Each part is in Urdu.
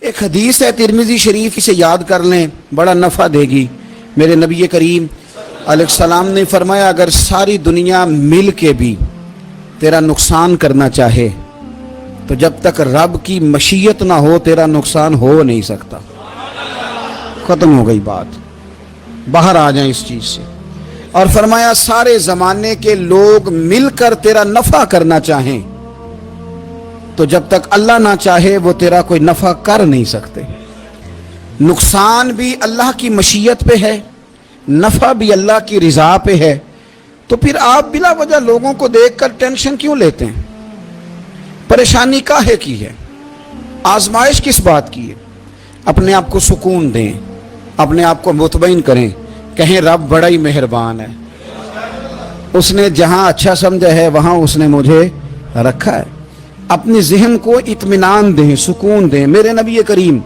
ایک حدیث ہے ترمذی شریف، اسے یاد کر لیں، بڑا نفع دے گی۔ میرے نبی کریم علیہ السلام نے فرمایا اگر ساری دنیا مل کے بھی تیرا نقصان کرنا چاہے تو جب تک رب کی مشیت نہ ہو تیرا نقصان ہو نہیں سکتا۔ ختم ہو گئی بات، باہر آ جائیں اس چیز سے۔ اور فرمایا سارے زمانے کے لوگ مل کر تیرا نفع کرنا چاہیں تو جب تک اللہ نہ چاہے وہ تیرا کوئی نفع کر نہیں سکتے۔ نقصان بھی اللہ کی مشیت پہ ہے، نفع بھی اللہ کی رضا پہ ہے، تو پھر آپ بلا وجہ لوگوں کو دیکھ کر ٹینشن کیوں لیتے ہیں؟ پریشانی کاہے کی ہے؟ آزمائش کس بات کی ہے؟ اپنے آپ کو سکون دیں، اپنے آپ کو مطمئن کریں، کہیں رب بڑا ہی مہربان ہے، اس نے جہاں اچھا سمجھا ہے وہاں اس نے مجھے رکھا ہے۔ اپنے ذہن کو اطمینان دیں، سکون دیں۔ میرے نبی کریم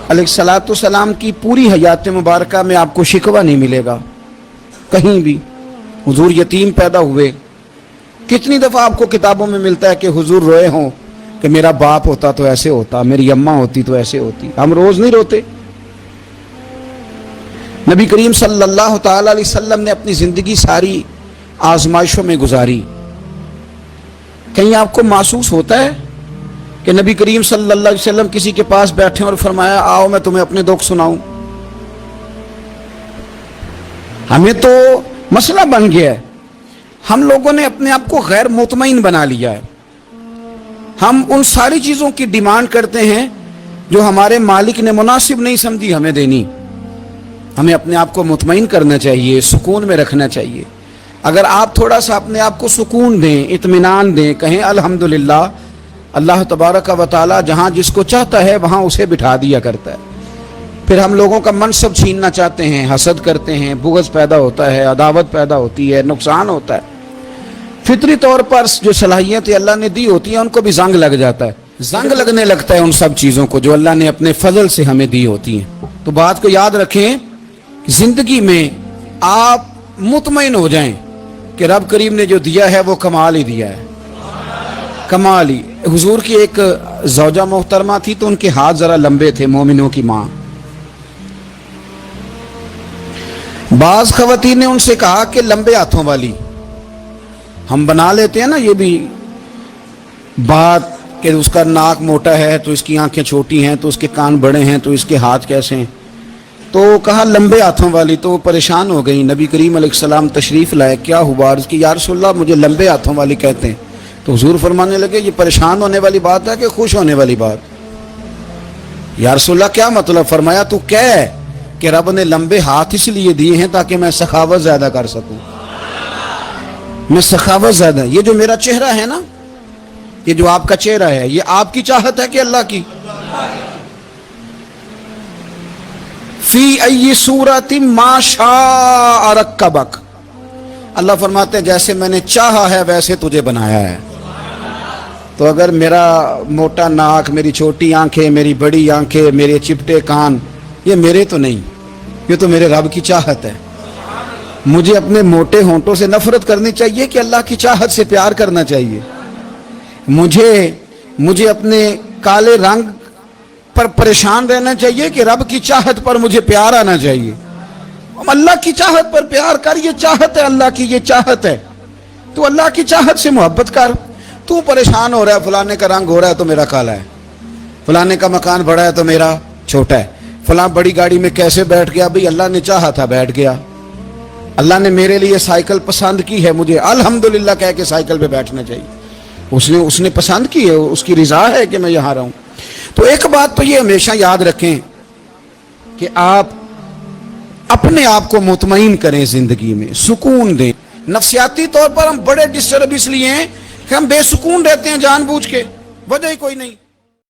علیہ الصلوۃ والسلام کی پوری حیات مبارکہ میں آپ کو شکوہ نہیں ملے گا کہیں بھی۔ حضور یتیم پیدا ہوئے، کتنی دفعہ آپ کو کتابوں میں ملتا ہے کہ حضور روئے ہوں کہ میرا باپ ہوتا تو ایسے ہوتا، میری اماں ہوتی تو ایسے ہوتی۔ ہم روز نہیں روتے؟ نبی کریم صلی اللہ تعالی علیہ وسلم نے اپنی زندگی ساری آزمائشوں میں گزاری۔ کہیں آپ کو محسوس ہوتا ہے کہ نبی کریم صلی اللہ علیہ وسلم کسی کے پاس بیٹھے اور فرمایا آؤ میں تمہیں اپنے دکھ سناؤں؟ ہمیں تو مسئلہ بن گیا ہے، ہم لوگوں نے اپنے آپ کو غیر مطمئن بنا لیا ہے۔ ہم ان ساری چیزوں کی ڈیمانڈ کرتے ہیں جو ہمارے مالک نے مناسب نہیں سمجھی ہمیں دینی۔ ہمیں اپنے آپ کو مطمئن کرنا چاہیے، سکون میں رکھنا چاہیے۔ اگر آپ تھوڑا سا اپنے آپ کو سکون دیں، اطمینان دیں، کہیں الحمدللہ، اللہ تبارک و تعالی جہاں جس کو چاہتا ہے وہاں اسے بٹھا دیا کرتا ہے۔ پھر ہم لوگوں کا منصب چھیننا چاہتے ہیں، حسد کرتے ہیں، بغض پیدا ہوتا ہے، عداوت پیدا ہوتی ہے، نقصان ہوتا ہے۔ فطری طور پر جو صلاحیتیں اللہ نے دی ہوتی ہیں ان کو بھی زنگ لگ جاتا ہے، زنگ لگنے لگتا ہے ان سب چیزوں کو جو اللہ نے اپنے فضل سے ہمیں دی ہوتی ہیں۔ تو بات کو یاد رکھیں، زندگی میں آپ مطمئن ہو جائیں کہ رب کریم نے جو دیا ہے وہ کمال ہی دیا ہے، کمال ہی۔ حضور کی ایک زوجہ محترمہ تھی تو ان کے ہاتھ ذرا لمبے تھے، مومنوں کی ماں۔ بعض خواتین نے ان سے کہا کہ لمبے ہاتھوں والی، ہم بنا لیتے ہیں نا یہ بھی بات کہ اس کا ناک موٹا ہے تو اس کی آنکھیں چھوٹی ہیں تو اس کے کان بڑے ہیں تو اس کے ہاتھ کیسے ہیں، تو کہا لمبے ہاتھوں والی۔ تو وہ پریشان ہو گئی، نبی کریم علیہ السلام تشریف لائے، کیا ہوا؟ عرض کی یا رسول اللہ مجھے لمبے ہاتھوں والی کہتے ہیں۔ تو حضور فرمانے لگے یہ پریشان ہونے والی بات ہے کہ خوش ہونے والی بات؟ یا رسول اللہ کیا مطلب؟ فرمایا تو کہہ کہ رب نے لمبے ہاتھ اس لیے دیے ہیں تاکہ میں سخاوت زیادہ کر سکوں، میں سخاوت زیادہ۔ یہ جو میرا چہرہ ہے نا، یہ جو آپ کا چہرہ ہے، یہ آپ کی چاہت ہے کہ اللہ کی؟ فی ای صورت ما شاء رکبک، اللہ فرماتے ہیں جیسے میں نے چاہا ہے ویسے تجھے بنایا ہے۔ تو اگر میرا موٹا ناک، میری چھوٹی آنکھیں، میری بڑی آنکھیں، میرے چپٹے کان، یہ میرے تو نہیں، یہ تو میرے رب کی چاہت ہے۔ مجھے اپنے موٹے ہونٹوں سے نفرت کرنی چاہیے کہ اللہ کی چاہت سے پیار کرنا چاہیے؟ مجھے اپنے کالے رنگ پر پریشان رہنا چاہیے کہ رب کی چاہت پر مجھے پیار آنا چاہیے؟ اللہ کی چاہت پر پیار کر، یہ چاہت ہے اللہ کی، یہ چاہت ہے۔ تو اللہ کی چاہت سے محبت کر۔ تو پریشان ہو رہا ہے فلانے کا رنگ ہو رہا ہے تو میرا کالا ہے، فلانے کا مکان بڑا ہے تو میرا چھوٹا ہے، فلاں بڑی گاڑی میں کیسے بیٹھ گیا؟ بھئی اللہ نے چاہا تھا بیٹھ گیا، اللہ نے میرے لیے سائیکل پسند کی ہے، مجھے الحمدللہ کہہ کے سائیکل پہ بیٹھنا چاہیے، اس نے پسند کی ہے، اس کی رضا ہے کہ میں یہاں رہوں۔ تو ایک بات تو یہ ہمیشہ یاد رکھیں کہ آپ اپنے آپ کو مطمئن کریں، زندگی میں سکون دیں۔ نفسیاتی طور پر ہم بڑے ڈسٹرب اس لیے ہیں کہ ہم بے سکون رہتے ہیں جان بوجھ کے، وجہ ہی کوئی نہیں۔